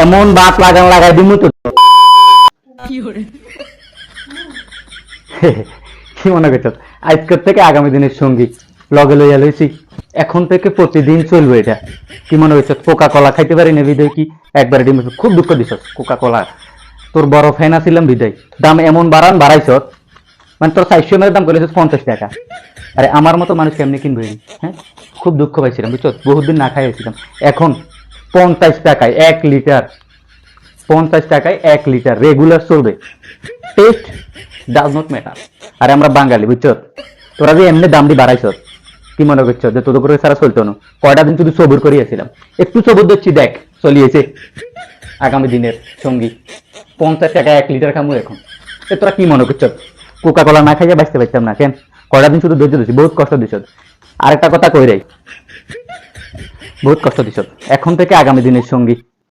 এমন বাত লাগাই দিমু তো কি মনে করছো আজকের থেকে আগামী দিনের সঙ্গী লগে লইয়া লইছি এখন থেকে প্রতিদিন চলবে এটা কি মনে করছো কোকা কোলা খাইতে পারি না বিদায় কি একবার ডিম খুব দুঃখ দিছ কোকা কোলা তোর বড় ফ্যান আছিলাম বিদায় দাম এমন বাড়াইছ মানে তোর 400 এর দাম করেছিস 50 টাকা আরে আমার মতো মানুষ কেমনি কিনবে হ্যাঁ খুব দুঃখ পাইছিলাম বুঝছো বহুদিন না খাইছিলাম এখন 50 টাকায় 1 লিটার 50 টাকায় 1 লিটার রেগুলার চলবে টেস্ট ডাজ নট ম্যাটার আরে আমরা বাঙালি বুঝছো তোরা যে এমনি দাম দিয়ে বাড়াইছ কি মনে করছো যে তোদের করে সারা চলতো না কয়টা দিন শুধু সবুর করিয়েছিলাম একটু সবুর দিচ্ছি দেখ চলিয়েছে আগামী দিনের সঙ্গী 50 টাকা 1 লিটার খামু এখন তোরা কি মনে করছো কোকা কোলা না খাইয়া বাঁচতে পারতাম না কেন কয়টা দিন শুধু ধৈর্য দিচ্ছি বহুত কষ্ট দিছ আরেকটা কথা কই রাই বহুত কষ্ট দিছ এখন থেকে আগামী দিনের সঙ্গী